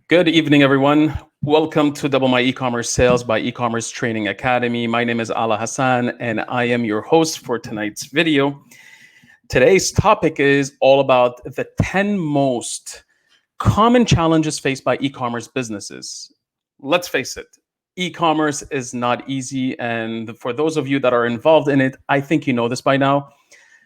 Good evening, everyone. Welcome to Double My E-commerce Sales by E-commerce Training Academy. My name is Ala Hassan, and I am your host for tonight's video. Today's topic is all about the 10 most common challenges faced by e-commerce businesses. Let's face it, e-commerce is not easy, and for those of you that are involved in it, I think you know this by now.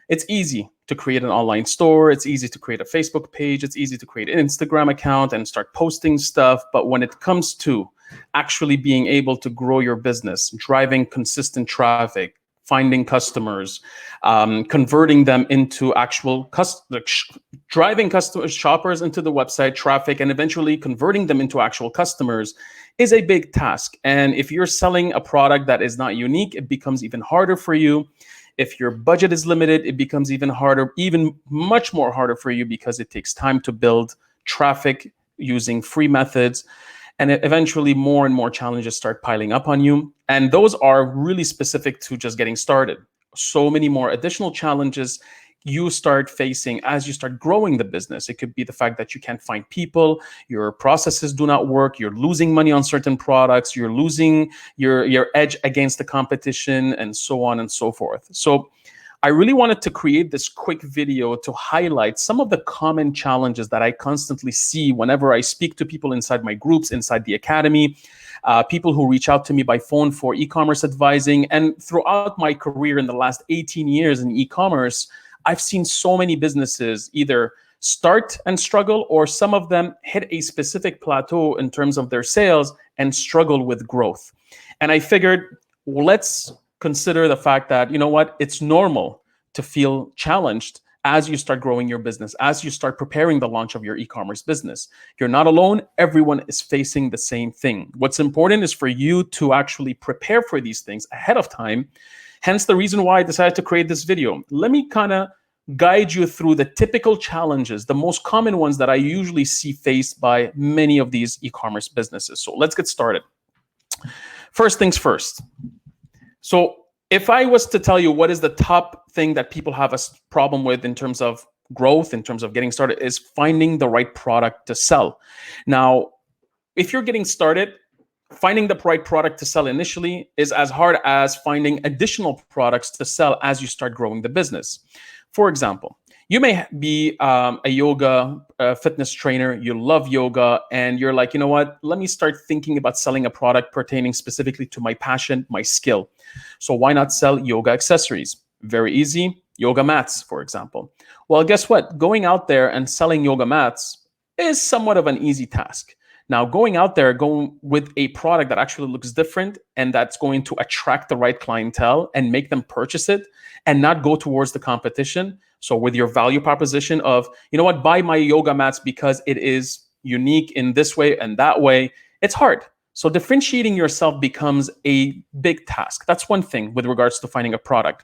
It's easy to create an online store. It's easy to create a Facebook page. It's easy to create an Instagram account and start posting stuff. But when it comes to actually being able to grow your business, driving consistent traffic, finding customers, converting them into driving customers, shoppers into the website traffic, and eventually converting them into actual customers is a big task. And if you're selling a product that is not unique, it becomes even harder for you. If your budget is limited, it becomes even harder, even much more harder for you because it takes time to build traffic using free methods. And eventually more and more challenges start piling up on you. And those are really specific to just getting started. So many more additional challenges you start facing as you start growing the business. It could be the fact that you can't find people, your processes do not work, you're losing money on certain products, you're losing your edge against the competition, and so on and so forth. So I really wanted to create this quick video to highlight some of the common challenges that I constantly see whenever I speak to people inside my groups, inside the academy, people who reach out to me by phone for e-commerce advising. And throughout my career in the last 18 years in e-commerce, I've seen so many businesses either start and struggle, or some of them hit a specific plateau in terms of their sales and struggle with growth. And I figured, well, let's consider the fact that, you know what, it's normal to feel challenged as you start growing your business, as you start preparing the launch of your e-commerce business. You're not alone. Everyone is facing the same thing. What's important is for you to actually prepare for these things ahead of time. Hence the reason why I decided to create this video. Let me kind of guide you through the typical challenges, the most common ones that I usually see faced by many of these e-commerce businesses. So let's get started. First things first. So if I was to tell you what is the top thing that people have a problem with in terms of growth, in terms of getting started, is finding the right product to sell. Now, if you're getting started, finding the right product to sell initially is as hard as finding additional products to sell as you start growing the business. For example, you may be a yoga fitness trainer, you love yoga, and you're like, you know what, let me start thinking about selling a product pertaining specifically to my passion, my skill. So why not sell yoga accessories? Very easy, yoga mats, for example. Well, guess what? Going out there and selling yoga mats is somewhat of an easy task. Now, going out there, going with a product that actually looks different and that's going to attract the right clientele and make them purchase it and not go towards the competition. So with your value proposition of, you know what, buy my yoga mats because it is unique in this way and that way, it's hard. So differentiating yourself becomes a big task. That's one thing with regards to finding a product.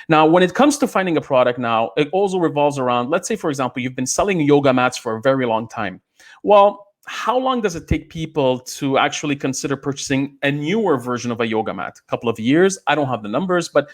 Now, when it comes to finding a product now, it also revolves around, let's say, for example, you've been selling yoga mats for a very long time. Well, how long does it take people to actually consider purchasing a newer version of a yoga mat? A couple of years? I don't have the numbers, but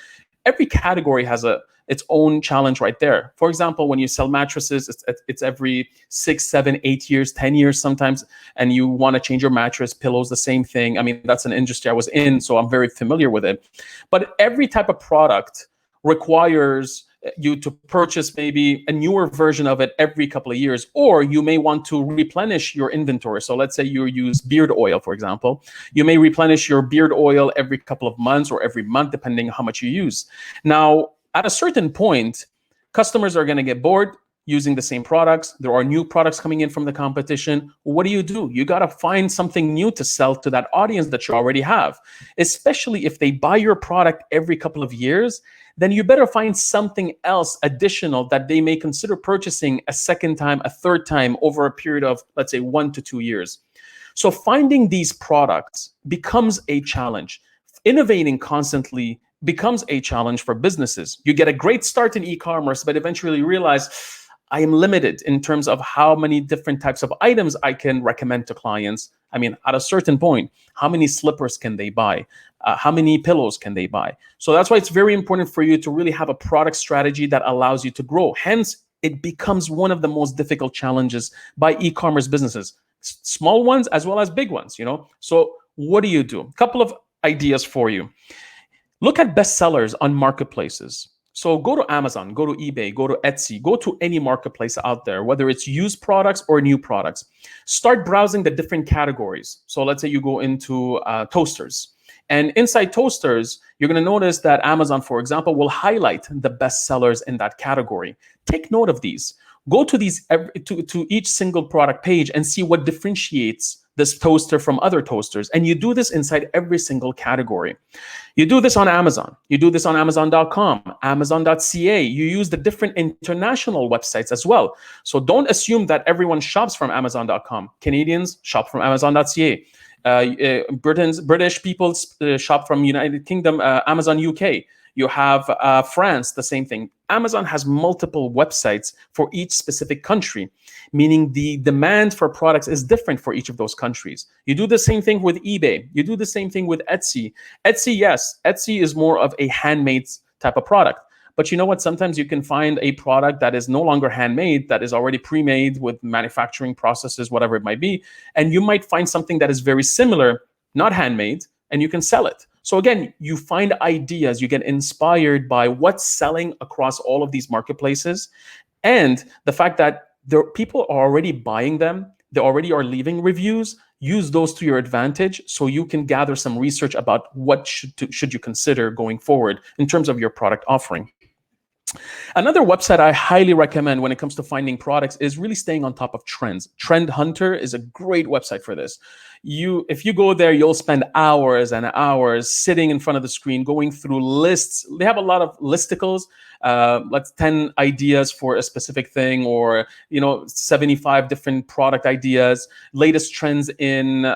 every category has its own challenge right there. For example, when you sell mattresses, it's every 6, 7, 8 years, 10 years sometimes, and you want to change your mattress. Pillows, the same thing. I mean, that's an industry I was in, so I'm very familiar with it. But every type of product requires you to purchase maybe a newer version of it every couple of years, or you may want to replenish your inventory. So let's say you use beard oil, for example. You may replenish your beard oil every couple of months or every month, depending on how much you use. Now, at a certain point, customers are going to get bored using the same products. There are new products coming in from the competition. What do? You got to find something new to sell to that audience that you already have, especially if they buy your product every couple of years. Then you better find something else additional that they may consider purchasing a second time, a third time over a period of, let's say, 1 to 2 years. So finding these products becomes a challenge. Innovating constantly becomes a challenge for businesses. You get a great start in e-commerce, but eventually realize, I am limited in terms of how many different types of items I can recommend to clients. I mean, at a certain point, how many slippers can they buy? How many pillows can they buy? So that's why it's very important for you to really have a product strategy that allows you to grow. Hence, it becomes one of the most difficult challenges by e-commerce businesses. small ones as well as big ones, you know? So what do you do? A couple of ideas for you. Look at bestsellers on marketplaces. So go to Amazon, go to eBay, go to Etsy, go to any marketplace out there, whether it's used products or new products. Start browsing the different categories. So let's say you go into toasters. And inside toasters, you're going to notice that Amazon, for example, will highlight the best sellers in that category. Take note of these. Go to these to each single product page and see what differentiates this toaster from other toasters. And you do this inside every single category. You do this on Amazon. You do this on Amazon.com, Amazon.ca. You use the different international websites as well. So don't assume that everyone shops from Amazon.com. Canadians shop from Amazon.ca. British people shop from United Kingdom, Amazon UK. You have France, the same thing. Amazon has multiple websites for each specific country, meaning the demand for products is different for each of those countries. You do the same thing with eBay. You do the same thing with Etsy. Etsy, yes, Etsy is more of a handmade type of product. But you know what? Sometimes you can find a product that is no longer handmade, that is already pre-made with manufacturing processes, whatever it might be. And you might find something that is very similar, not handmade, and you can sell it. So again, you find ideas, you get inspired by what's selling across all of these marketplaces. And the fact that people are already buying them, they already are leaving reviews, use those to your advantage so you can gather some research about what should you consider going forward in terms of your product offering. Another website I highly recommend when it comes to finding products is really staying on top of trends. Trend Hunter is a great website for this. If you go there, you'll spend hours and hours sitting in front of the screen, going through lists. They have a lot of listicles, like 10 ideas for a specific thing, or 75 different product ideas, latest trends in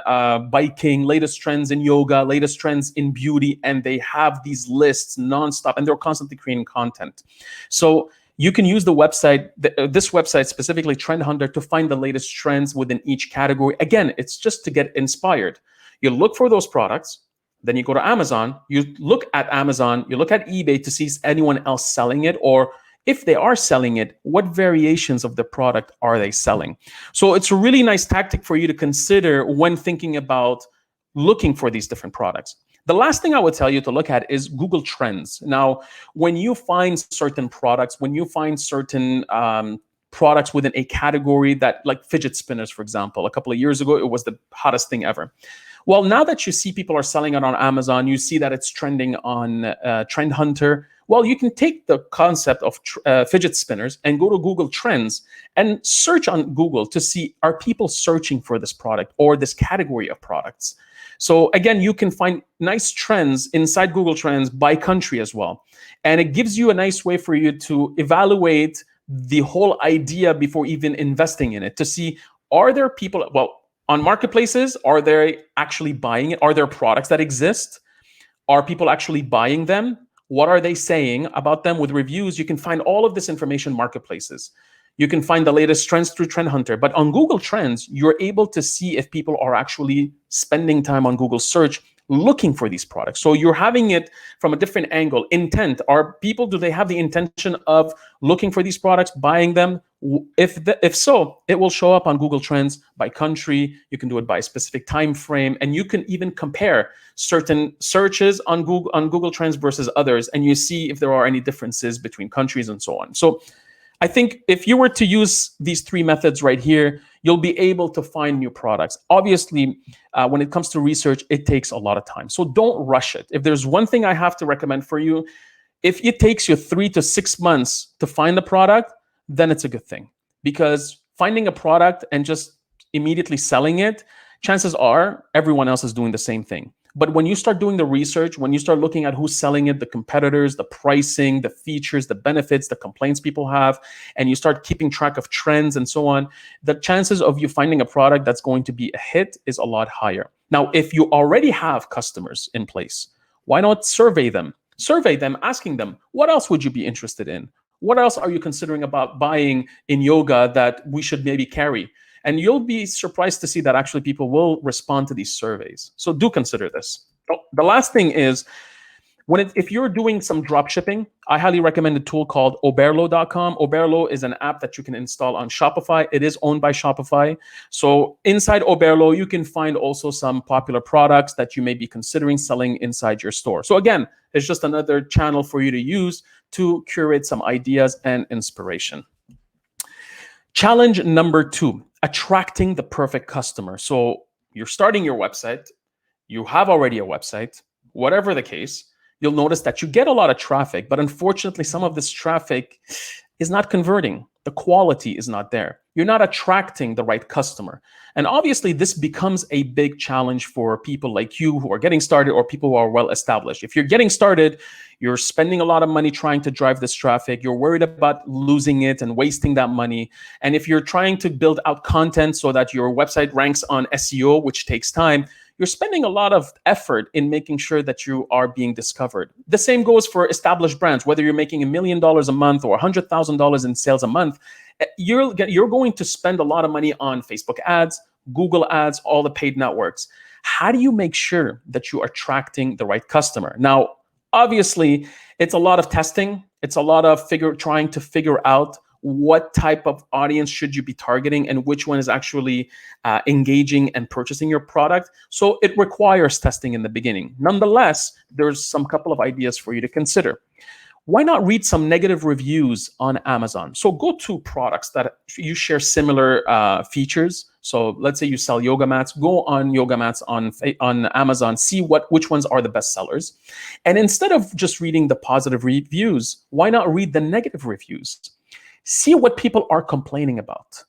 biking, latest trends in yoga, latest trends in beauty, and they have these lists nonstop, and they're constantly creating content. So you can use the website, this website specifically, Trend Hunter, to find the latest trends within each category. Again, it's just to get inspired. You look for those products, then you go to Amazon, you look at Amazon, you look at eBay to see is anyone else selling it, or if they are selling it, what variations of the product are they selling? So it's a really nice tactic for you to consider when thinking about looking for these different products. The last thing I would tell you to look at is Google Trends. Now, when you find certain products, when you find certain products within a category that, like fidget spinners, for example, a couple of years ago, it was the hottest thing ever. Well, now that you see people are selling it on Amazon, you see that it's trending on Trend Hunter. Well, you can take the concept of fidget spinners and go to Google Trends and search on Google to see, are people searching for this product or this category of products? So again, you can find nice trends inside Google Trends by country as well. And it gives you a nice way for you to evaluate the whole idea before even investing in it, to see, are there people, on marketplaces, are they actually buying it? Are there products that exist? Are people actually buying them? What are they saying about them with reviews? You can find all of this information in marketplaces. You can find the latest trends through Trend Hunter. But on Google Trends, you're able to see if people are actually spending time on Google search looking for these products. So you're having it from a different angle. Intent. Do they have the intention of looking for these products, buying them? If so, it will show up on Google Trends by country. You can do it by a specific time frame, and you can even compare certain searches on Google Trends versus others, and you see if there are any differences between countries and so on. So I think if you were to use these three methods right here, you'll be able to find new products. Obviously, when it comes to research, it takes a lot of time. So don't rush it. If there's one thing I have to recommend for you, if it takes you 3 to 6 months to find a product, then it's a good thing. Because finding a product and just immediately selling it, chances are everyone else is doing the same thing. But when you start doing the research, when you start looking at who's selling it, the competitors, the pricing, the features, the benefits, the complaints people have, and you start keeping track of trends and so on, the chances of you finding a product that's going to be a hit is a lot higher. Now, if you already have customers in place, why not survey them? Survey them, asking them, what else would you be interested in? What else are you considering about buying in yoga that we should maybe carry? And you'll be surprised to see that actually people will respond to these surveys. So do consider this. The last thing is, If you're doing some drop shipping, I highly recommend a tool called Oberlo.com. Oberlo is an app that you can install on Shopify. It is owned by Shopify. So inside Oberlo, you can find also some popular products that you may be considering selling inside your store. So again, it's just another channel for you to use to curate some ideas and inspiration. Challenge number 2, attracting the perfect customer. So you're starting your website, you have already a website, whatever the case, you'll notice that you get a lot of traffic, but unfortunately, some of this traffic is not converting. The quality is not there. You're not attracting the right customer. And obviously, this becomes a big challenge for people like you who are getting started or people who are well established. If you're getting started, you're spending a lot of money trying to drive this traffic. You're worried about losing it and wasting that money. And if you're trying to build out content so that your website ranks on SEO, which takes time, you're spending a lot of effort in making sure that you are being discovered. The same goes for established brands. Whether you're making $1 million a month or $100,000 in sales a month, you're going to spend a lot of money on Facebook ads, Google ads, all the paid networks. How do you make sure that you are attracting the right customer? Now, obviously, it's a lot of testing. It's a lot of trying to figure out what type of audience should you be targeting and which one is actually engaging and purchasing your product. So it requires testing in the beginning. Nonetheless, there's some couple of ideas for you to consider. Why not read some negative reviews on Amazon? So go to products that you share similar features. So let's say you sell yoga mats, go on yoga mats on Amazon, see which ones are the best sellers. And instead of just reading the positive reviews, why not read the negative reviews? See what people are complaining about.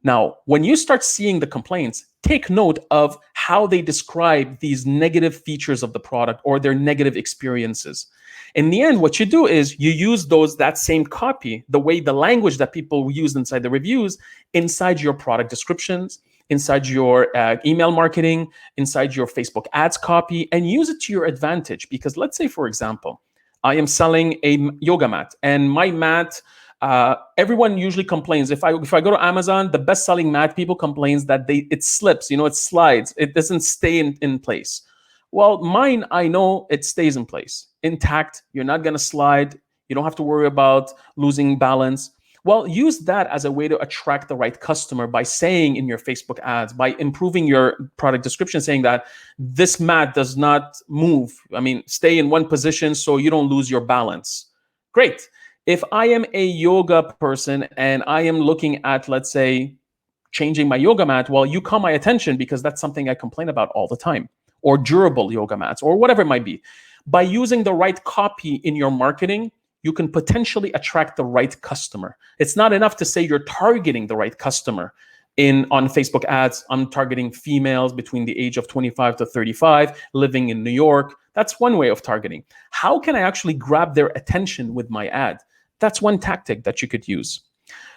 Now, when you start seeing the complaints, take note of how they describe these negative features of the product or their negative experiences. In the end, what you do is you use that same copy, the language that people use inside the reviews, inside your product descriptions, inside your email marketing, inside your Facebook ads copy, and use it to your advantage. Because let's say, for example, I am selling a yoga mat, and my mat, everyone usually complains. If I go to Amazon, the best-selling mat, people complains that it slips, it slides, it doesn't stay in place. Well, mine, I know it stays in place, intact. You're not going to slide. You don't have to worry about losing balance. Well, use that as a way to attract the right customer by saying in your Facebook ads, by improving your product description, saying that this mat does not move. Stay in one position so you don't lose your balance. Great. If I am a yoga person and I am looking at, let's say, changing my yoga mat, well, you caught my attention because that's something I complain about all the time, or durable yoga mats, or whatever it might be. By using the right copy in your marketing, you can potentially attract the right customer. It's not enough to say you're targeting the right customer. On Facebook ads, I'm targeting females between the age of 25 to 35, living in New York. That's one way of targeting. How can I actually grab their attention with my ad? That's one tactic that you could use.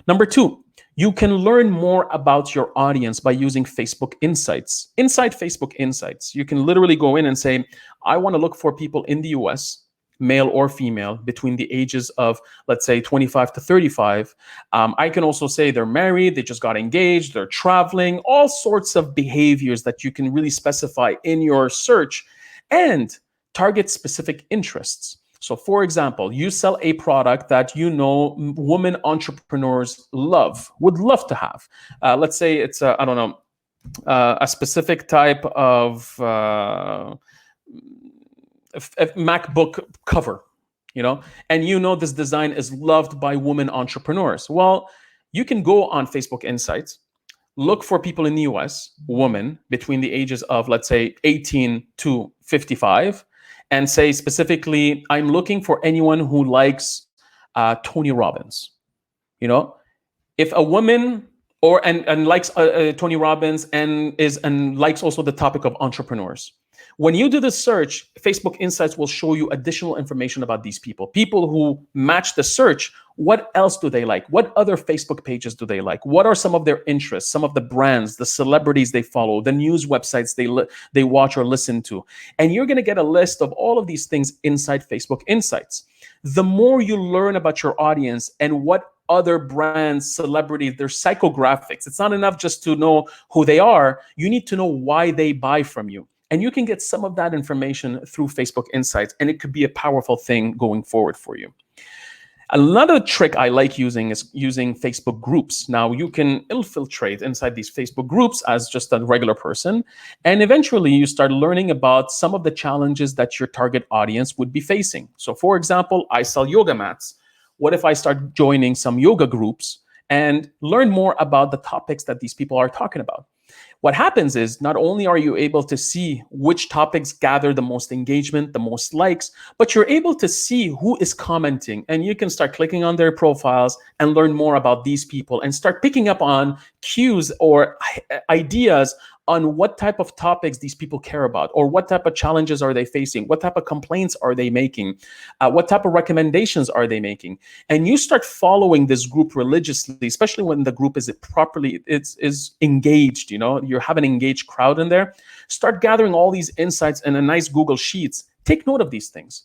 Number 2, you can learn more about your audience by using Facebook Insights. Inside Facebook Insights, you can literally go in and say, I want to look for people in the US, male or female, between the ages of, let's say, 25 to 35. I can also say they're married, they just got engaged, they're traveling, all sorts of behaviors that you can really specify in your search and target specific interests. So for example, you sell a product that women entrepreneurs would love to have. Let's say it's a specific type of MacBook cover, and this design is loved by women entrepreneurs. Well, you can go on Facebook Insights, look for people in the US, women between the ages of, let's say, 18 to 55, and say specifically, I'm looking for anyone who likes Tony Robbins. If a woman and likes Tony Robbins and likes also the topic of entrepreneurs. When you do the search, Facebook Insights will show you additional information about these people. People who match the search, what else do they like? What other Facebook pages do they like? What are some of their interests, some of the brands, the celebrities they follow, the news websites they watch or listen to? And you're going to get a list of all of these things inside Facebook Insights. The more you learn about your audience and what other brands, celebrities, their psychographics, it's not enough just to know who they are. You need to know why they buy from you. And you can get some of that information through Facebook Insights, and it could be a powerful thing going forward for you. Another trick I like using is using Facebook groups. Now, you can infiltrate inside these Facebook groups as just a regular person, and eventually you start learning about some of the challenges that your target audience would be facing. So, for example, I sell yoga mats. What if I start joining some yoga groups and learn more about the topics that these people are talking about? What happens is not only are you able to see which topics gather the most engagement, the most likes, but you're able to see who is commenting, and you can start clicking on their profiles and learn more about these people and start picking up on cues or ideas on what type of topics these people care about, or what type of challenges are they facing, what type of complaints are they making, what type of recommendations are they making. And you start following this group religiously, especially when the group is engaged. You have an engaged crowd in there. Start gathering all these insights in a nice Google Sheets. Take note of these things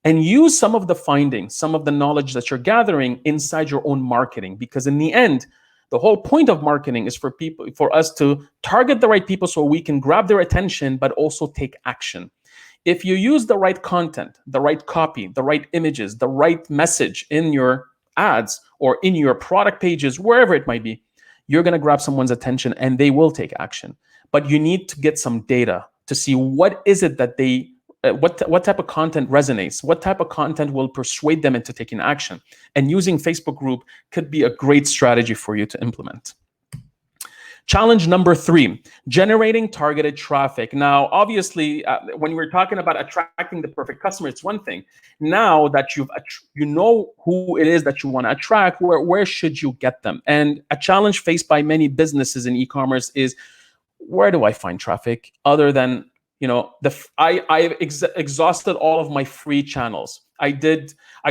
and use some of the findings, some of the knowledge that you're gathering inside your own marketing, because in the end, the whole point of marketing is for us to target the right people so we can grab their attention, but also take action. If you use the right content, the right copy, the right images, the right message in your ads or in your product pages, wherever it might be, you're going to grab someone's attention and they will take action. But you need to get some data to see what is it that what type of content resonates, what type of content will persuade them into taking action. And using Facebook group could be a great strategy for you to implement. Challenge number 3, generating targeted traffic. Now, obviously, when we're talking about attracting the perfect customer, it's one thing. Now that you know who it is that you want to attract, where should you get them? And a challenge faced by many businesses in e-commerce is, where do I find traffic other than I've exhausted all of my free channels. I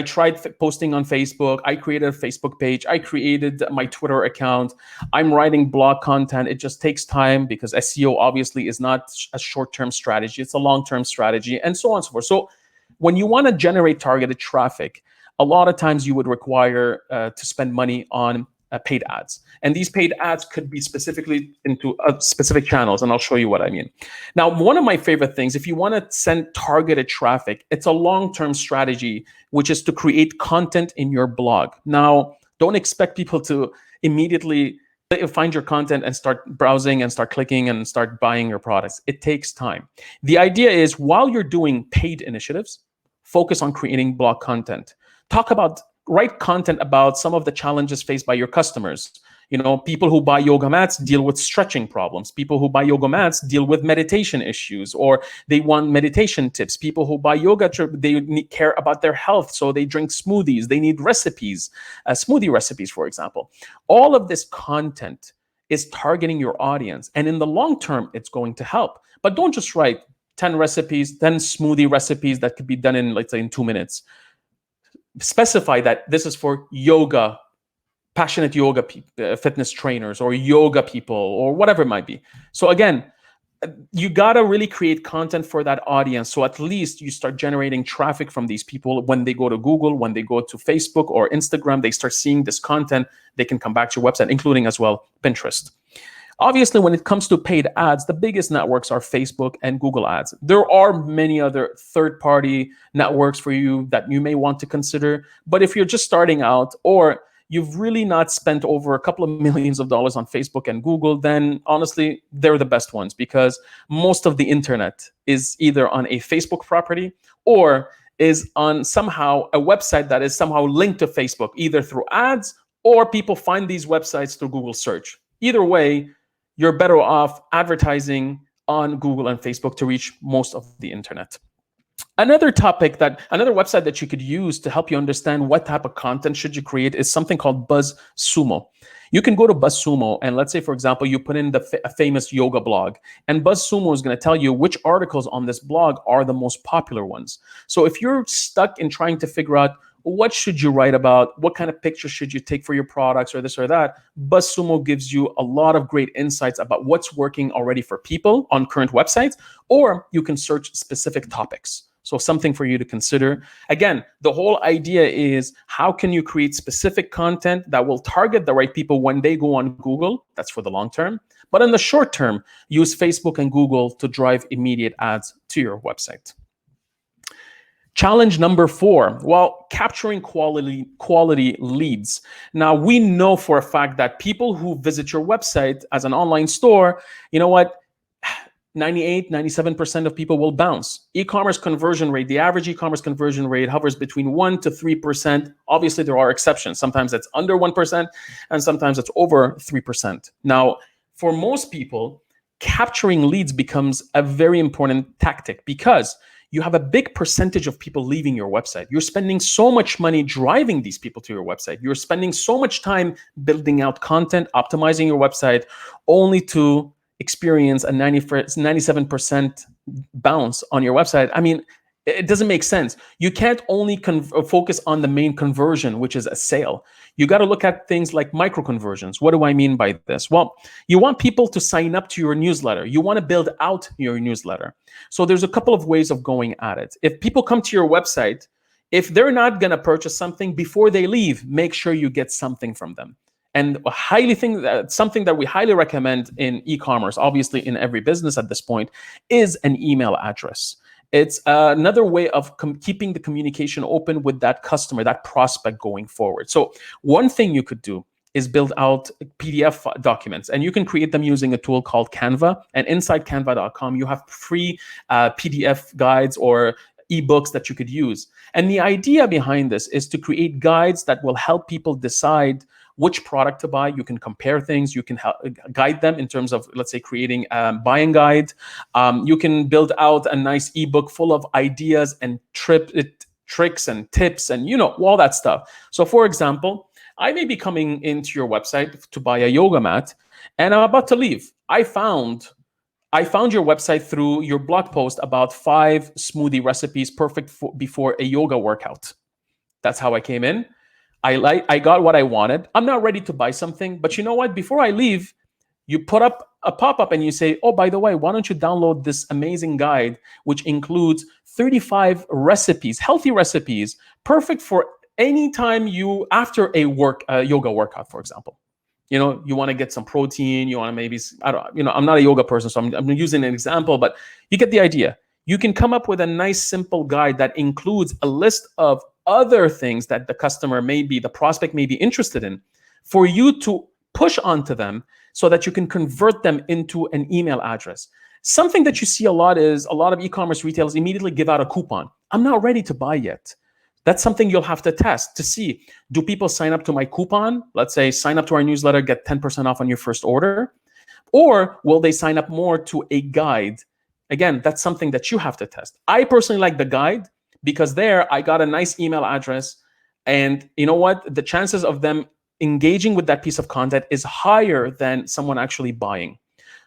tried posting on Facebook. I created a Facebook page. I created my Twitter account. I'm writing blog content. It just takes time because SEO obviously is not a short-term strategy. It's a long-term strategy, and so on and so forth. So when you want to generate targeted traffic, a lot of times you would require to spend money on paid ads. And these paid ads could be specifically into specific channels, and I'll show you what I mean. Now, one of my favorite things, if you want to send targeted traffic, it's a long-term strategy, which is to create content in your blog. Now, don't expect people to immediately find your content and start browsing and start clicking and start buying your products. It takes time. The idea is, while you're doing paid initiatives, focus on creating blog content. Write content about some of the challenges faced by your customers. People who buy yoga mats deal with stretching problems. People who buy yoga mats deal with meditation issues, or they want meditation tips. People who buy yoga, they care about their health, so they drink smoothies. They need recipes, smoothie recipes, for example. All of this content is targeting your audience, and in the long term, it's going to help. But don't just write 10 recipes, 10 smoothie recipes that could be done in, let's say, in 2 minutes. Specify that this is for yoga, passionate yoga fitness trainers, or yoga people, or whatever it might be. So again, you gotta really create content for that audience, so at least you start generating traffic from these people. When they go to Google, when they go to Facebook or Instagram, they start seeing this content, they can come back to your website, including as well Pinterest. Obviously, when it comes to paid ads, the biggest networks are Facebook and Google Ads. There are many other third-party networks for you that you may want to consider. But if you're just starting out, or you've really not spent over a couple of millions of dollars on Facebook and Google, then honestly, they're the best ones, because most of the internet is either on a Facebook property or is on somehow a website that is somehow linked to Facebook, either through ads or people find these websites through Google search. Either way, you're better off advertising on Google and Facebook to reach most of the internet. Another website that you could use to help you understand what type of content should you create is something called BuzzSumo. You can go to BuzzSumo, and let's say, for example, you put in a famous yoga blog, and BuzzSumo is going to tell you which articles on this blog are the most popular ones. So if you're stuck in trying to figure out what should you write about, what kind of pictures should you take for your products, or this or that, BuzzSumo gives you a lot of great insights about what's working already for people on current websites, or you can search specific topics. So something for you to consider. Again, the whole idea is how can you create specific content that will target the right people when they go on Google? That's for the long term. But in the short term, use Facebook and Google to drive immediate ads to your website. Challenge number 4, well, capturing quality leads. Now, we know for a fact that people who visit your website as an online store, you know what? 98, 97% of people will bounce. E-commerce conversion rate, the average e-commerce conversion rate hovers between 1 to 3%. Obviously, there are exceptions. Sometimes it's under 1% and sometimes it's over 3%. Now, for most people, capturing leads becomes a very important tactic because you have a big percentage of people leaving your website. You're spending so much money driving these people to your website. You're spending so much time building out content, optimizing your website, only to experience a 97% bounce on your website. I mean, it doesn't make sense. You can't only focus on the main conversion, which is a sale. You got to look at things like micro conversions. What do I mean by this? Well, you want people to sign up to your newsletter. You want to build out your newsletter. So there's a couple of ways of going at it. If people come to your website, if they're not going to purchase something before they leave, make sure you get something from them. And something that we highly recommend in e-commerce, obviously in every business at this point, is an email address. It's another way of keeping the communication open with that customer, that prospect going forward. So one thing you could do is build out PDF documents, and you can create them using a tool called Canva. And inside canva.com, you have free PDF guides or ebooks that you could use. And the idea behind this is to create guides that will help people decide which product to buy. You can compare things. You can guide them in terms of, let's say, creating a buying guide. You can build out a nice ebook full of ideas and tricks and tips and, you know, all that stuff. So for example, I may be coming into your website to buy a yoga mat and I'm about to leave. I found your website through your blog post about 5 smoothie recipes perfect before a yoga workout. That's how I came in. I got what I wanted. I'm not ready to buy something, but you know what? Before I leave, you put up a pop-up and you say, oh, by the way, why don't you download this amazing guide, which includes 35 recipes, healthy recipes, perfect for any time you, after a yoga workout, for example. You know, you want to get some protein, you want to maybe, I'm not a yoga person, so I'm using an example, but you get the idea. You can come up with a nice, simple guide that includes a list of other things that the prospect may be interested in for you to push onto them so that you can convert them into an email address. Something that you see a lot is a lot of e-commerce retailers immediately give out a coupon. I'm not ready to buy yet. That's something you'll have to test to see, do people sign up to my coupon? Let's say sign up to our newsletter, get 10% off on your first order. Or will they sign up more to a guide? Again, that's something that you have to test. I personally like the guide because there I got a nice email address, and you know what? The chances of them engaging with that piece of content is higher than someone actually buying.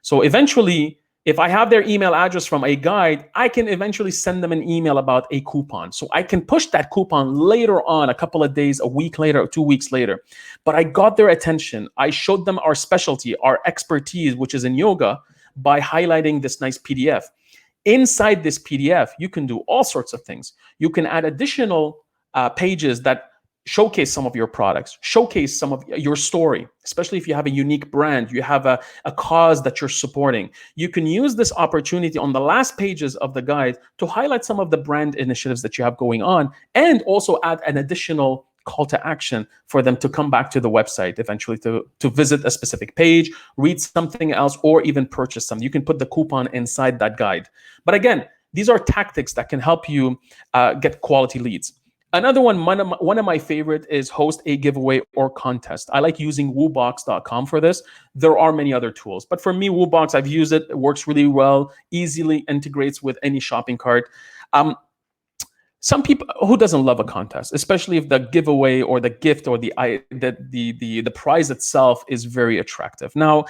So eventually, if I have their email address from a guide, I can eventually send them an email about a coupon. So I can push that coupon later on, a couple of days, a week later, or 2 weeks later. But I got their attention. I showed them our specialty, our expertise, which is in yoga, by highlighting this nice PDF. Inside this PDF, you can do all sorts of things. You can add additional pages that showcase some of your products, showcase some of your story, especially if you have a unique brand, you have a cause that you're supporting. You can use this opportunity on the last pages of the guide to highlight some of the brand initiatives that you have going on, and also add an additional call to action for them to come back to the website eventually to visit a specific page, read something else, or even purchase something. You can put the coupon inside that guide. But again, these are tactics that can help you get quality leads. Another one of my favorite is host a giveaway or contest. I like using woobox.com for this. There are many other tools, but for me, Woobox, I've used it. It works really well, easily integrates with any shopping cart. Some people, who doesn't love a contest, especially if the giveaway or the gift or the prize itself is very attractive. Now,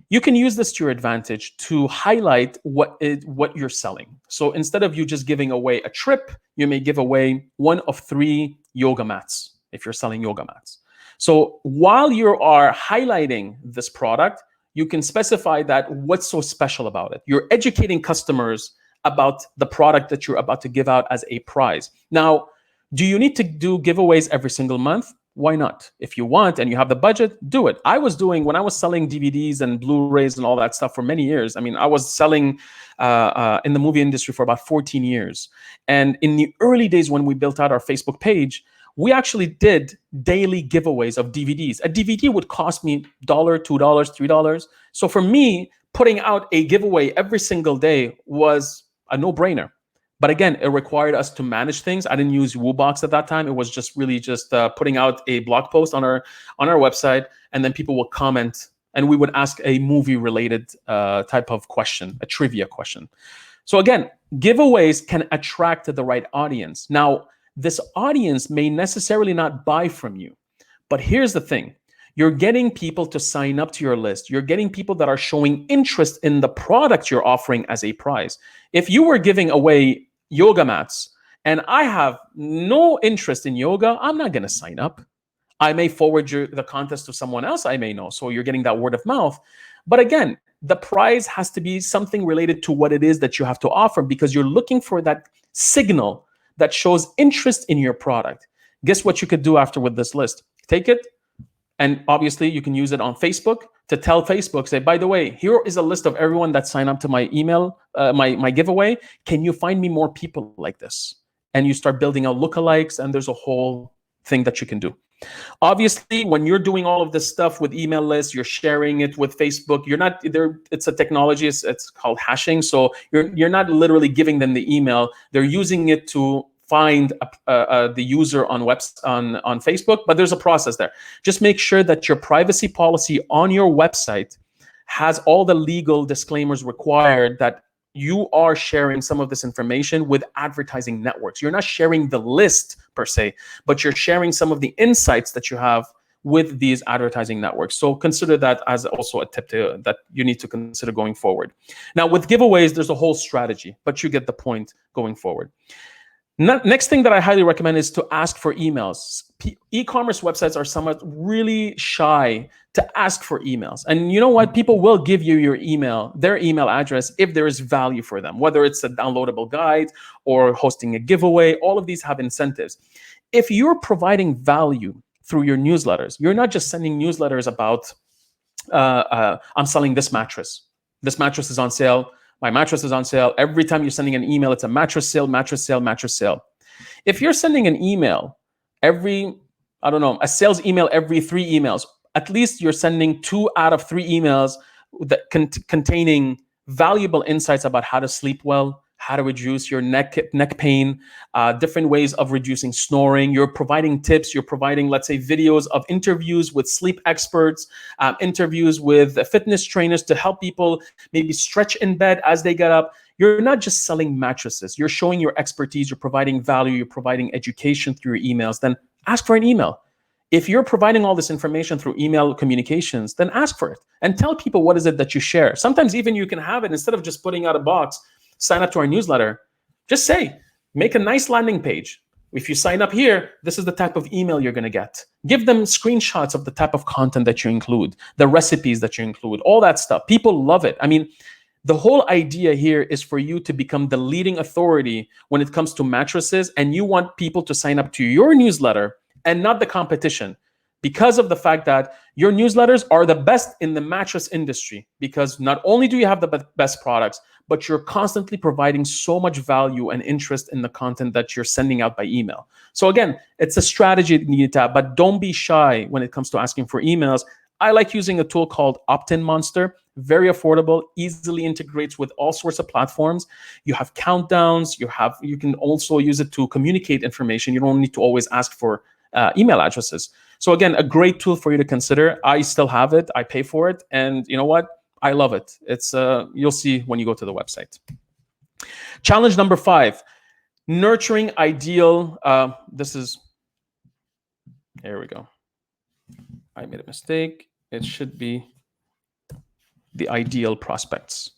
you can use this to your advantage to highlight what you're selling. So instead of you just giving away a trip, you may give away 1 of 3 yoga mats if you're selling yoga mats. So while you are highlighting this product, you can specify that what's so special about it. You're educating customers about the product that you're about to give out as a prize. Now, do you need to do giveaways every single month? Why not? If you want and you have the budget, do it. I was doing, when I was selling DVDs and Blu-rays and all that stuff for many years. I mean, I was selling in the movie industry for about 14 years. And in the early days when we built out our Facebook page, we actually did daily giveaways of DVDs. A DVD would cost me $1, $2, $3. So for me, putting out a giveaway every single day was a no-brainer. But again, it required us to manage things. I didn't use WooBox at that time. It was just really just putting out a blog post on our website, and then people would comment, and we would ask a movie-related type of question, a trivia question. So again, giveaways can attract the right audience. Now, this audience may necessarily not buy from you, but here's the thing. You're getting people to sign up to your list. You're getting people that are showing interest in the product you're offering as a prize. If you were giving away yoga mats and I have no interest in yoga, I'm not going to sign up. I may forward the contest to someone else I may know. So you're getting that word of mouth. But again, the prize has to be something related to what it is that you have to offer, because you're looking for that signal that shows interest in your product. Guess what you could do after with this list? Take it, and obviously you can use it on Facebook to tell Facebook, say, by the way, here is a list of everyone that signed up to my email, my giveaway. Can you find me more people like this? And you start building out lookalikes, and there's a whole thing that you can do. Obviously, when you're doing all of this stuff with email lists, you're sharing it with Facebook. You're not there. It's a technology. It's called hashing. So you're not literally giving them the email. They're using it to find the user on Facebook. But there's a process there. Just make sure that your privacy policy on your website has all the legal disclaimers required that you are sharing some of this information with advertising networks. You're not sharing the list per se, but you're sharing some of the insights that you have with these advertising networks. So consider that as also a tip that you need to consider going forward. Now, with giveaways, there's a whole strategy, but you get the point going forward. Next thing that I highly recommend is to ask for emails. E-commerce websites are somewhat really shy to ask for emails. And you know what? People will give you their email address if there is value for them, whether it's a downloadable guide or hosting a giveaway. All of these have incentives. If you're providing value through your newsletters, you're not just sending newsletters about, I'm selling this mattress. This mattress is on sale. My mattress is on sale. Every time you're sending an email, it's a mattress sale, mattress sale, mattress sale. If you're sending an email a sales email every 3 emails, at least you're sending 2 out of 3 emails that containing valuable insights about how to sleep well, how to reduce your neck pain, different ways of reducing snoring. You're providing tips. You're providing, let's say, videos of interviews with sleep experts, interviews with fitness trainers to help people maybe stretch in bed as they get up. You're not just selling mattresses. You're showing your expertise. You're providing value. You're providing education through your emails. Then ask for an email. If you're providing all this information through email communications, then ask for it and tell people what is it that you share. Sometimes even you can have it, instead of just putting out a box, sign up to our newsletter, just say, make a nice landing page. If you sign up here, this is the type of email you're going to get. Give them screenshots of the type of content that you include, the recipes that you include, all that stuff. People love it. I mean, the whole idea here is for you to become the leading authority when it comes to mattresses, and you want people to sign up to your newsletter and not the competition, because of the fact that your newsletters are the best in the mattress industry, because not only do you have the best products, but you're constantly providing so much value and interest in the content that you're sending out by email. So again, it's a strategy that you need to have, but don't be shy when it comes to asking for emails. I like using a tool called Opt-in Monster. Very affordable, easily integrates with all sorts of platforms. You have countdowns. You can also use it to communicate information. You don't need to always ask for email addresses. So again, a great tool for you to consider. I still have it. I pay for it, and you know what? I love it. It's you'll see when you go to the website. Challenge number 5: nurturing ideal. Here we go. I made a mistake. It should be the ideal prospects.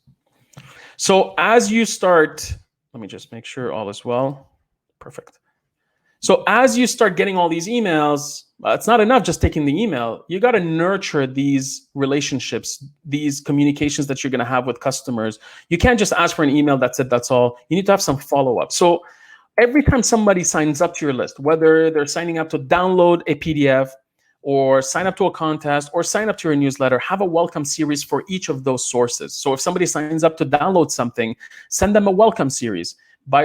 So as you start, let me just make sure all is well. Perfect. So as you start getting all these emails, it's not enough just taking the email. You got to nurture these relationships, these communications that you're going to have with customers. You can't just ask for an email, that's it, that's all. You need to have some follow-up. So every time somebody signs up to your list, whether they're signing up to download a PDF or sign up to a contest or sign up to your newsletter, have a welcome series for each of those sources. So if somebody signs up to download something, send them a welcome series.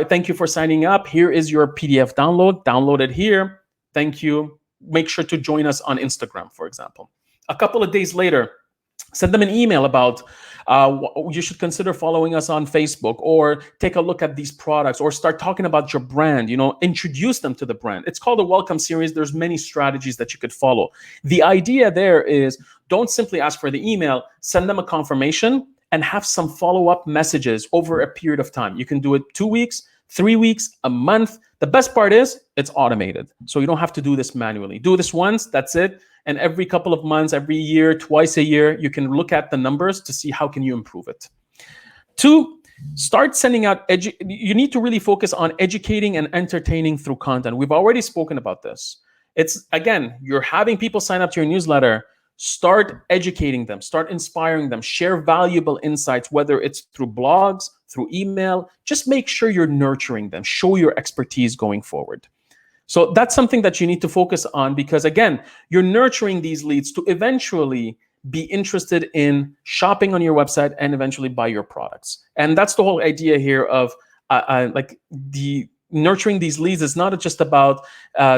Thank you for signing up. Here is your PDF download. Download it here. Thank you. Make sure to join us on Instagram, for example. A couple of days later, send them an email about you should consider following us on Facebook, or take a look at these products, or start talking about your brand. Introduce them to the brand. It's called a welcome series. There's many strategies that you could follow. The idea there is, don't simply ask for the email, send them a confirmation and have some follow-up messages over a period of time. You can do it 2 weeks, 3 weeks, a month. The best part is it's automated. So you don't have to do this manually. Do this once, that's it. And every couple of months, every year, twice a year, you can look at the numbers to see how can you improve it. 2, start sending out, you need to really focus on educating and entertaining through content. We've already spoken about this. It's, again, you're having people sign up to your newsletter. Start educating them, start inspiring them, share valuable insights, whether it's through blogs, through email. Just make sure you're nurturing them, show your expertise going forward. So that's something that you need to focus on, because again, you're nurturing these leads to eventually be interested in shopping on your website and eventually buy your products. And that's the whole idea here of nurturing these leads is not just about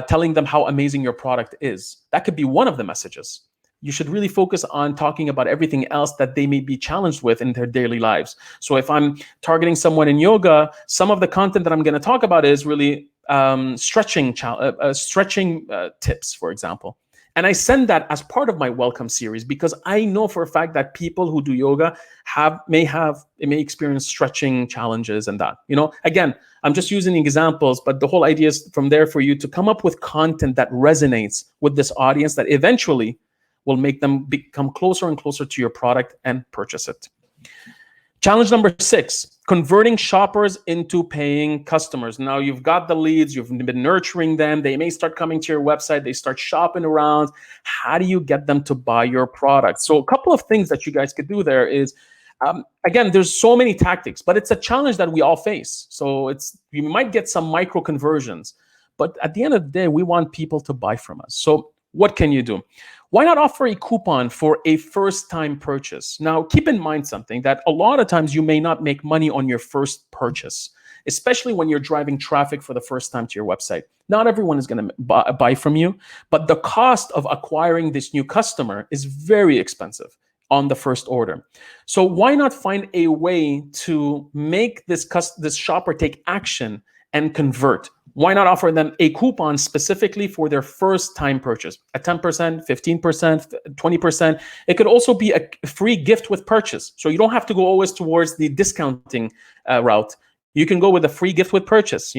telling them how amazing your product is. That could be one of the messages. You should really focus on talking about everything else that they may be challenged with in their daily lives. So if I'm targeting someone in yoga, some of the content that I'm going to talk about is really stretching tips, for example. And I send that as part of my welcome series, because I know for a fact that people who do yoga may experience stretching challenges and that. Again, I'm just using examples, but the whole idea is from there for you to come up with content that resonates with this audience, that eventually will make them become closer and closer to your product and purchase it. Challenge number 6, converting shoppers into paying customers. Now you've got the leads, you've been nurturing them. They may start coming to your website, they start shopping around. How do you get them to buy your product? So a couple of things that you guys could do there is, again, there's so many tactics, but it's a challenge that we all face. So you might get some micro conversions, but at the end of the day, we want people to buy from us. So what can you do? Why not offer a coupon for a first-time purchase? Now, keep in mind something, that a lot of times you may not make money on your first purchase, especially when you're driving traffic for the first time to your website. Not everyone is going to buy from you, but the cost of acquiring this new customer is very expensive on the first order. So why not find a way to make this shopper take action and convert? Why not offer them a coupon specifically for their first time purchase? At 10%, 15%, 20%. It could also be a free gift with purchase. So you don't have to go always towards the discounting route. You can go with a free gift with purchase.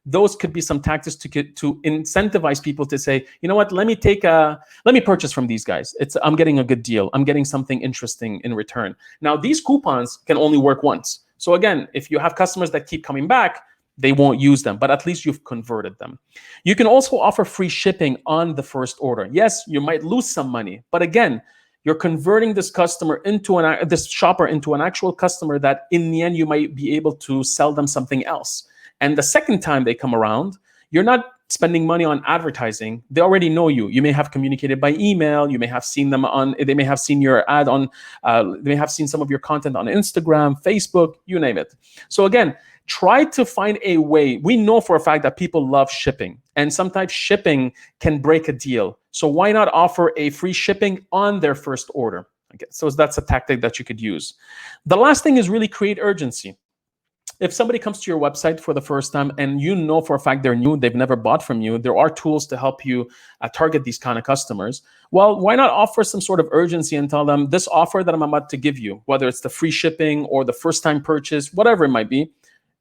Those could be some tactics to incentivize people to say, you know what, let me purchase from these guys. I'm getting a good deal. I'm getting something interesting in return. Now, these coupons can only work once. So again, if you have customers that keep coming back, they won't use them, but at least you've converted them. You can also offer free shipping on the first order. Yes, you might lose some money, but again, you're converting this shopper into an actual customer that in the end you might be able to sell them something else. And the second time they come around, you're not spending money on advertising. They already know you. You may have communicated by email. You may have seen them they may have seen your ad on, they may have seen some of your content on Instagram, Facebook, you name it. So again, try to find a way. We know for a fact that people love shipping, and sometimes shipping can break a deal. So why not offer a free shipping on their first order? Okay, so that's a tactic that you could use. The last thing is really create urgency. If somebody comes to your website for the first time and you know for a fact they're new, they've never bought from you, there are tools to help you target these kind of customers. Well, why not offer some sort of urgency and tell them, this offer that I'm about to give you, whether it's the free shipping or the first time purchase, whatever it might be,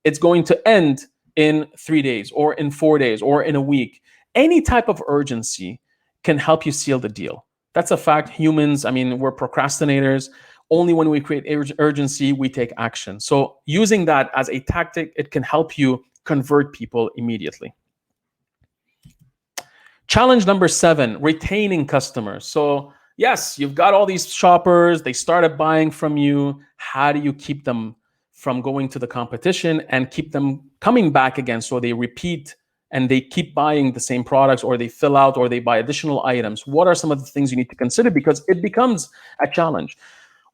it's going to end in 3 days or in 4 days or in a week. Any type of urgency can help you seal the deal. That's a fact. Humans, we're procrastinators. Only when we create urgency, we take action. So using that as a tactic, it can help you convert people immediately. Challenge number 7, retaining customers. So yes, you've got all these shoppers, they started buying from you. How do you keep them from going to the competition and keep them coming back again so they repeat and they keep buying the same products, or they fill out, or they buy additional items? What are some of the things you need to consider? Because it becomes a challenge.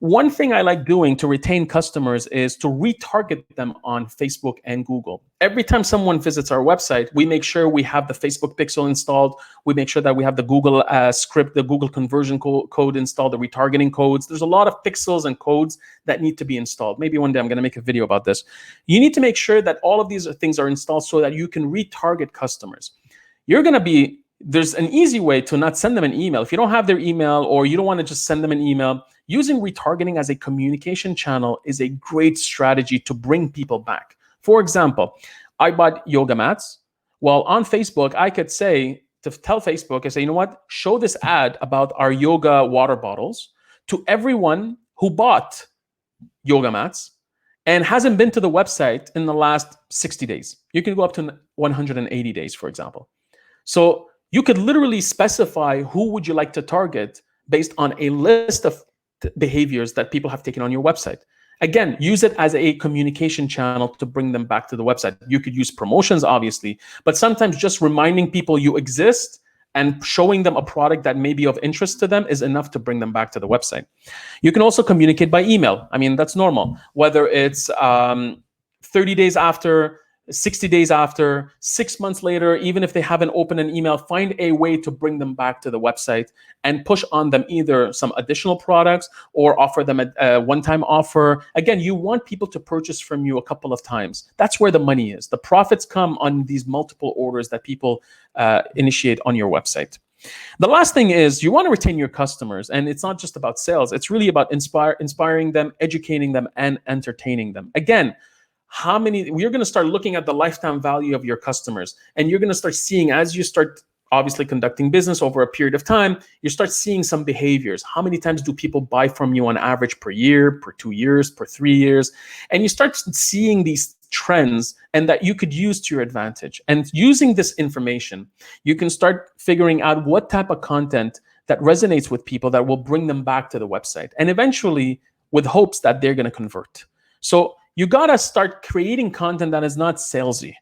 One thing I like doing to retain customers is to retarget them on Facebook and Google. Every time someone visits our website, we make sure we have the Facebook pixel installed. We make sure that we have the Google script, the Google conversion code installed, the retargeting codes. There's a lot of pixels and codes that need to be installed. Maybe one day I'm going to make a video about this. You need to make sure that all of these things are installed so that you can retarget customers. There's an easy way to not send them an email. If you don't have their email, or you don't want to just send them an email, using retargeting as a communication channel is a great strategy to bring people back. For example, I bought yoga mats. Well, on Facebook, I could say, to tell Facebook, I say, you know what, show this ad about our yoga water bottles to everyone who bought yoga mats and hasn't been to the website in the last 60 days. You can go up to 180 days, for example. So you could literally specify who would you like to target based on a list of behaviors that people have taken on your website. Again, use it as a communication channel to bring them back to the website. You could use promotions, obviously, but sometimes just reminding people you exist and showing them a product that may be of interest to them is enough to bring them back to the website. You can also communicate by email. I mean, that's normal. Whether it's 30 days after, 60 days after, 6 months later, even if they haven't opened an email, find a way to bring them back to the website and push on them either some additional products or offer them a one-time offer. Again, you want people to purchase from you a couple of times. That's where the money is. The profits come on these multiple orders that people initiate on your website. The last thing is you want to retain your customers, and it's not just about sales. It's really about inspiring them, educating them, and entertaining them. Again, we're going to start looking at the lifetime value of your customers, and you're going to start seeing, as you start obviously conducting business over a period of time, you start seeing some behaviors. How many times do people buy from you on average per year, per 2 years, per 3 years? And you start seeing these trends, and that you could use to your advantage. And using this information, you can start figuring out what type of content that resonates with people that will bring them back to the website, and eventually with hopes that they're going to convert. So you got to start creating content that is not salesy.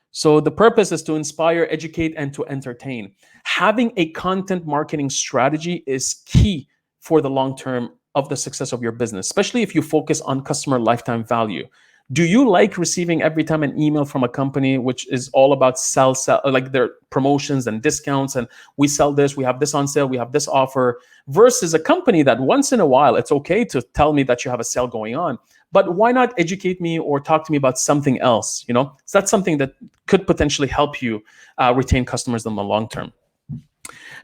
So the purpose is to inspire, educate, and to entertain. Having a content marketing strategy is key for the long term of the success of your business, especially if you focus on customer lifetime value. Do you like receiving every time an email from a company which is all about sell, like their promotions and discounts, and we sell this, we have this on sale, we have this offer, versus a company that once in a while, it's okay to tell me that you have a sale going on, but why not educate me or talk to me about something else? So that's something that could potentially help you retain customers in the long term.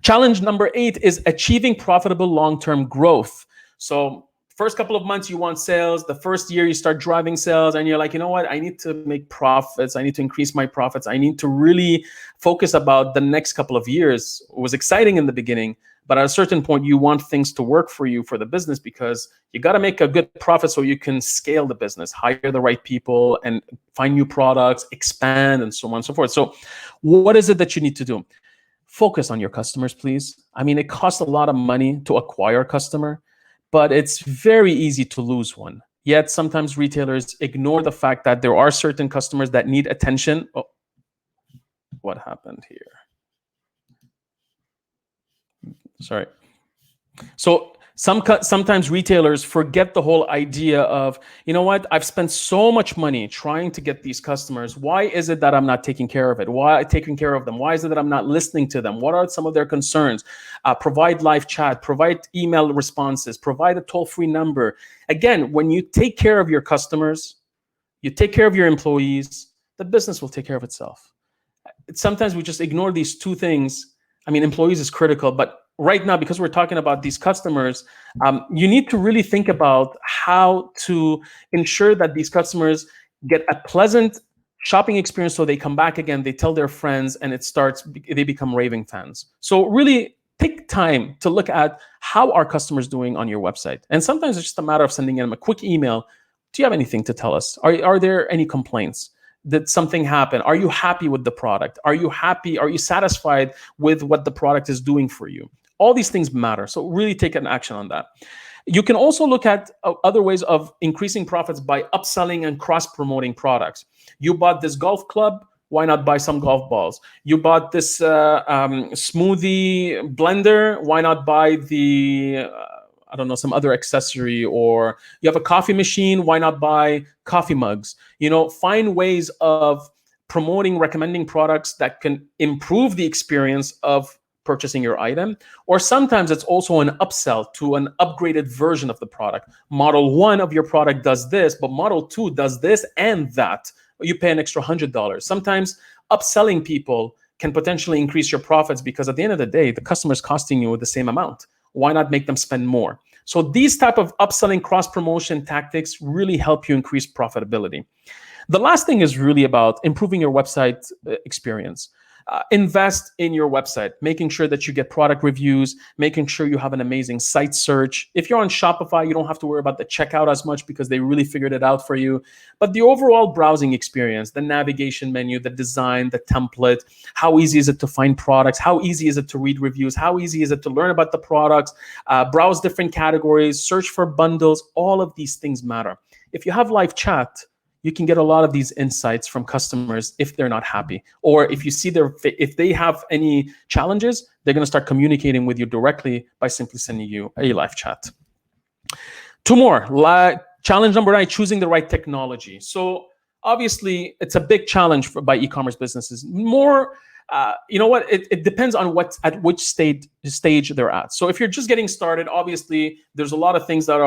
Challenge number 8 is achieving profitable long-term growth. So first couple of months, you want sales. The first year, you start driving sales, and you're like, you know what? I need to make profits. I need to increase my profits. I need to really focus about the next couple of years. It was exciting in the beginning, but at a certain point, you want things to work for you for the business, because you got to make a good profit so you can scale the business, hire the right people, and find new products, expand, and so on and so forth. So what is it that you need to do? Focus on your customers, please. I mean, it costs a lot of money to acquire a customer, but it's very easy to lose one. Yet sometimes retailers ignore the fact that there are certain customers that need attention. Oh, what happened here? Sorry. So sometimes retailers forget the whole idea of, you know what, I've spent so much money trying to get these customers. Why is it that I'm not taking care of it? Why taking care of them? Why is it that I'm not listening to them? What are some of their concerns? Provide live chat, provide email responses, provide a toll-free number. Again, when you take care of your customers, you take care of your employees, the business will take care of itself. Sometimes we just ignore these two things. I mean, employees is critical, but right now, because we're talking about these customers, you need to really think about how to ensure that these customers get a pleasant shopping experience so they come back again, they tell their friends, and they become raving fans. So really take time to look at how are customers doing on your website. And sometimes it's just a matter of sending them a quick email. Do you have anything to tell us? Are there any complaints? Did something happen? Are you happy with the product? Are you happy? Are you satisfied with what the product is doing for you? All these things matter. So really take an action on that. You can also look at other ways of increasing profits by upselling and cross-promoting products. You bought this golf club, why not buy some golf balls? You bought this smoothie blender, why not buy the, I don't know, some other accessory? Or you have a coffee machine, why not buy coffee mugs? Find ways of promoting, recommending products that can improve the experience of purchasing your item. Or sometimes it's also an upsell to an upgraded version of the product. Model 1 of your product does this, but Model 2 does this and that. You pay an extra $100. Sometimes upselling people can potentially increase your profits, because at the end of the day, the customer is costing you the same amount. Why not make them spend more? So these type of upselling, cross-promotion tactics really help you increase profitability. The last thing is really about improving your website experience. Invest in your website, making sure that you get product reviews, making sure you have an amazing site search. If you're on Shopify, you don't have to worry about the checkout as much because they really figured it out for you. But the overall browsing experience, the navigation menu, the design, the template, how easy is it to find products? How easy is it to read reviews? How easy is it to learn about the products, browse different categories, search for bundles? All of these things matter. If you have live chat, you can get a lot of these insights from customers if they're not happy, or if you see if they have any challenges, they're going to start communicating with you directly by simply sending you a live chat. Two more. Challenge number 9, choosing the right technology. So obviously, it's a big challenge by e-commerce businesses. It depends on which stage they're at. So if you're just getting started, obviously there's a lot of things that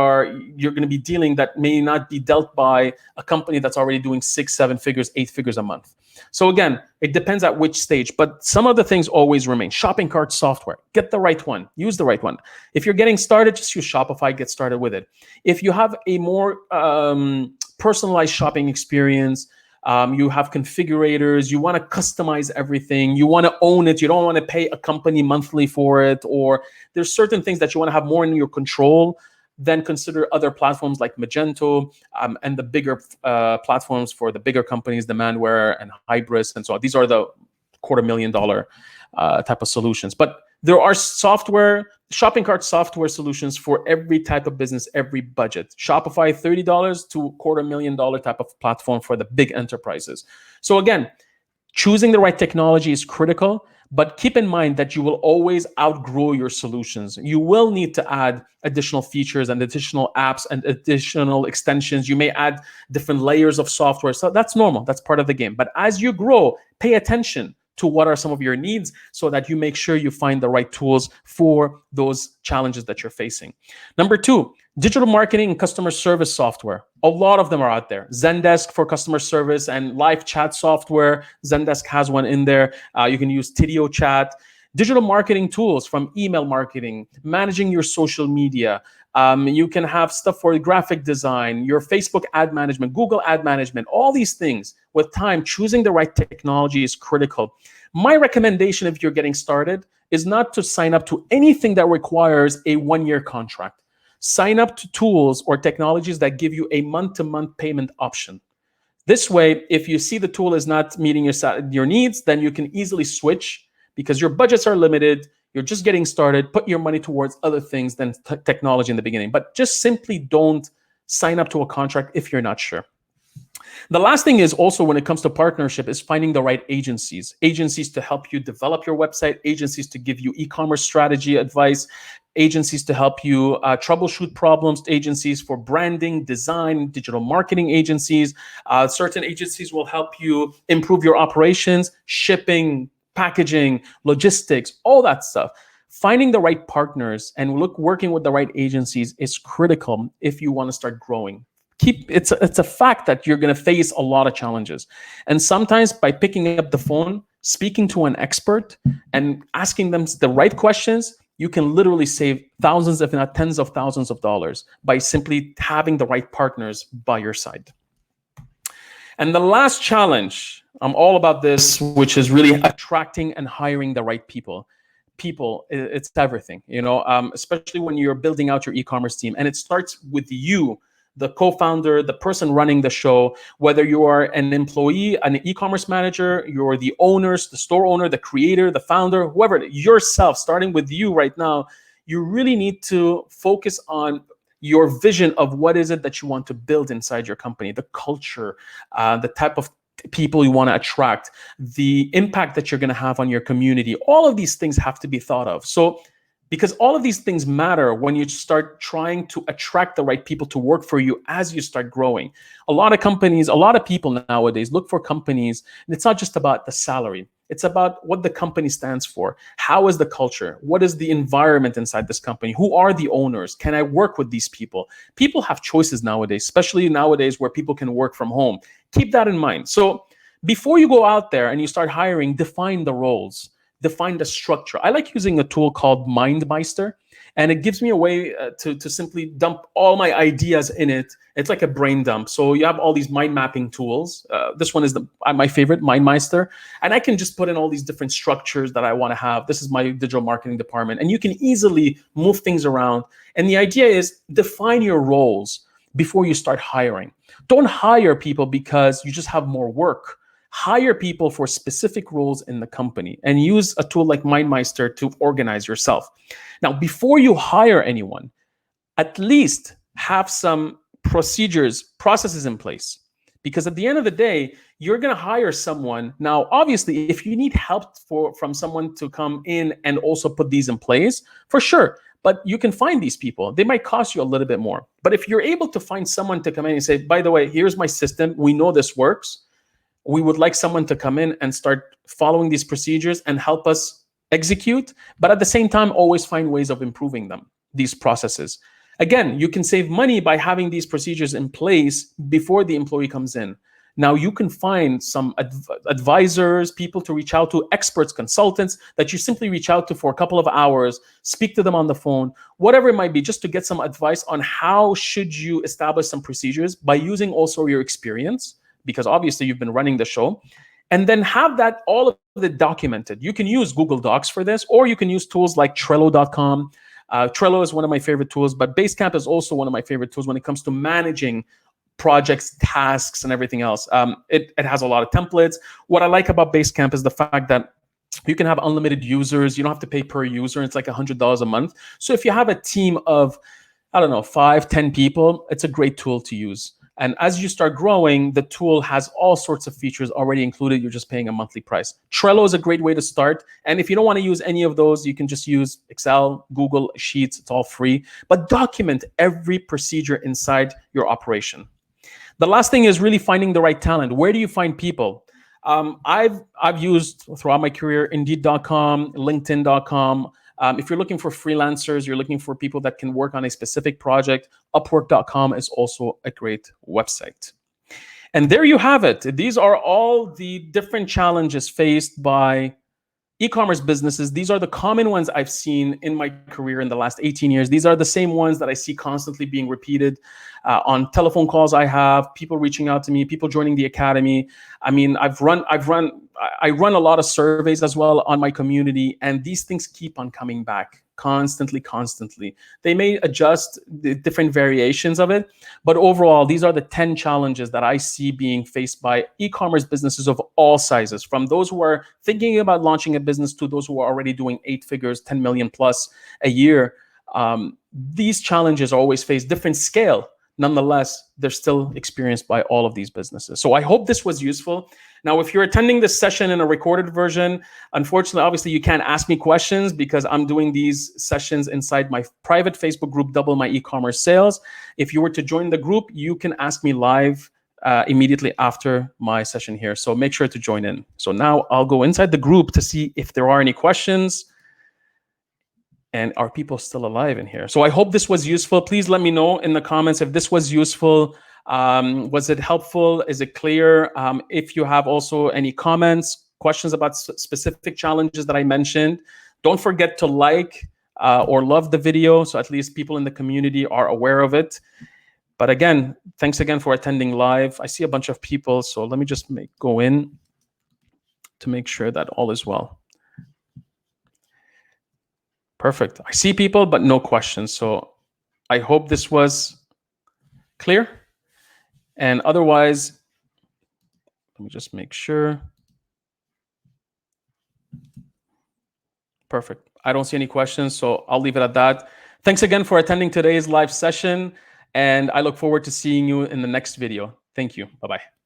you're going to be dealing that may not be dealt by a company that's already doing 6, 7 figures, 8 figures a month. So again, it depends at which stage, but some of the things always remain. Shopping cart software, get the right one, use the right one. If you're getting started, just use Shopify, get started with it. If you have a more personalized shopping experience, you have configurators, you want to customize everything, you want to own it, you don't want to pay a company monthly for it, or there's certain things that you want to have more in your control, then consider other platforms like Magento and the bigger platforms for the bigger companies, Demandware and Hybris and so on. These are the $250,000 type of solutions. But there are shopping cart software solutions for every type of business, every budget. Shopify, $30 to $250,000 type of platform for the big enterprises. So again, choosing the right technology is critical, but keep in mind that you will always outgrow your solutions. You will need to add additional features and additional apps and additional extensions. You may add different layers of software. So that's normal. That's part of the game. But as you grow, pay attention to what are some of your needs so that you make sure you find the right tools for those challenges that you're facing. Number 2, digital marketing and customer service software. A lot of them are out there. Zendesk for customer service and live chat software. Zendesk has one in there. You can use Tidio Chat. Digital marketing tools from email marketing, managing your social media. You can have stuff for graphic design, your Facebook ad management, Google ad management, all these things. With time, choosing the right technology is critical. My recommendation if you're getting started is not to sign up to anything that requires a 1-year contract. Sign up to tools or technologies that give you a month-to-month payment option. This way, if you see the tool is not meeting your needs, then you can easily switch because your budgets are limited. You're just getting started. Put your money towards other things than technology in the beginning. But just simply don't sign up to a contract if you're not sure. The last thing is also when it comes to partnership is finding the right agencies to help you develop your website, agencies to give you e-commerce strategy advice, agencies to help you troubleshoot problems, agencies for branding, design, digital marketing agencies. Certain agencies will help you improve your operations, shipping, packaging, logistics, all that stuff. Finding the right partners and working with the right agencies is critical if you want to start growing. It's a fact that you're going to face a lot of challenges. And sometimes by picking up the phone, speaking to an expert and asking them the right questions, you can literally save thousands, if not tens of thousands of dollars by simply having the right partners by your side. And the last challenge, I'm all about this, which is really attracting and hiring the right people. People, it's everything, especially when you're building out your e-commerce team. And it starts with you the co-founder, the person running the show, whether you are an employee, an e-commerce manager, you're the owners, the store owner, the creator, the founder, whoever, yourself, starting with you right now, you really need to focus on your vision of what is it that you want to build inside your company, the culture, the type of people you want to attract, the impact that you're going to have on your community. All of these things have to be thought of. So because all of these things matter when you start trying to attract the right people to work for you as you start growing. A lot of companies, a lot of people nowadays look for companies, and it's not just about the salary. It's about what the company stands for. How is the culture? What is the environment inside this company? Who are the owners? Can I work with these people? People have choices nowadays, especially nowadays where people can work from home. Keep that in mind. So before you go out there and you start hiring, define the roles. Define the structure. I like using a tool called MindMeister, and it gives me a way to simply dump all my ideas in it. It's like a brain dump. So you have all these mind mapping tools. This one is my favorite, MindMeister, and I can just put in all these different structures that I want to have. This is my digital marketing department, and you can easily move things around. And the idea is define your roles before you start hiring. Don't hire people because you just have more work. Hire people for specific roles in the company and use a tool like MindMeister to organize yourself. Now, before you hire anyone, at least have some processes in place. Because at the end of the day, you're going to hire someone. Now, obviously, if you need help from someone to come in and also put these in place, for sure. But you can find these people. They might cost you a little bit more. But if you're able to find someone to come in and say, by the way, here's my system. We know this works. We would like someone to come in and start following these procedures and help us execute, but at the same time, always find ways of improving them, these processes. Again, you can save money by having these procedures in place before the employee comes in. Now, you can find some advisors, people to reach out to, experts, consultants that you simply reach out to for a couple of hours, speak to them on the phone, whatever it might be, just to get some advice on how should you establish some procedures by using also your experience, because obviously you've been running the show, and then have that all of it documented. You can use Google Docs for this, or you can use tools like Trello.com. Trello is one of my favorite tools, but Basecamp is also one of my favorite tools when it comes to managing projects, tasks, and everything else. It has a lot of templates. What I like about Basecamp is the fact that you can have unlimited users. You don't have to pay per user. It's like $100 a month. So if you have a team of, 5, 10 people, it's a great tool to use. And as you start growing, the tool has all sorts of features already included. You're just paying a monthly price. Trello is a great way to start. And if you don't want to use any of those, you can just use Excel, Google Sheets. It's all free. But document every procedure inside your operation. The last thing is really finding the right talent. Where do you find people? I've used throughout my career Indeed.com, LinkedIn.com. If you're looking for freelancers, you're looking for people that can work on a specific project, Upwork.com is also a great website. And there you have it. These are all the different challenges faced by e-commerce businesses. These are the common ones I've seen in my career in the last 18 years. These are the same ones that I see constantly being repeated on telephone calls I have, people reaching out to me, people joining the academy. I mean, I run a lot of surveys as well on my community, and these things keep on coming back constantly. They may adjust the different variations of it, but overall, these are the 10 challenges that I see being faced by e-commerce businesses of all sizes, from those who are thinking about launching a business to those who are already doing 8 figures, 10 million plus a year. These challenges are always faced, different scale. Nonetheless, they're still experienced by all of these businesses. So I hope this was useful. Now, if you're attending this session in a recorded version, unfortunately, obviously, you can't ask me questions because I'm doing these sessions inside my private Facebook group, Double My E-commerce Sales. If you were to join the group, you can ask me live immediately after my session here. So make sure to join in. So now I'll go inside the group to see if there are any questions. And are people still alive in here? So I hope this was useful. Please let me know in the comments if this was useful. Was it helpful? Is it clear? If you have also any comments, questions about specific challenges that I mentioned, don't forget to like or love the video so at least people in the community are aware of it. But again, thanks again for attending live. I see a bunch of people, so let me just go in to make sure that all is well. Perfect. I see people, but no questions. So I hope this was Clear? And otherwise, let me just make sure. Perfect. I don't see any questions, so I'll leave it at that. Thanks again for attending today's live session, and I look forward to seeing you in the next video. Thank you. Bye-bye.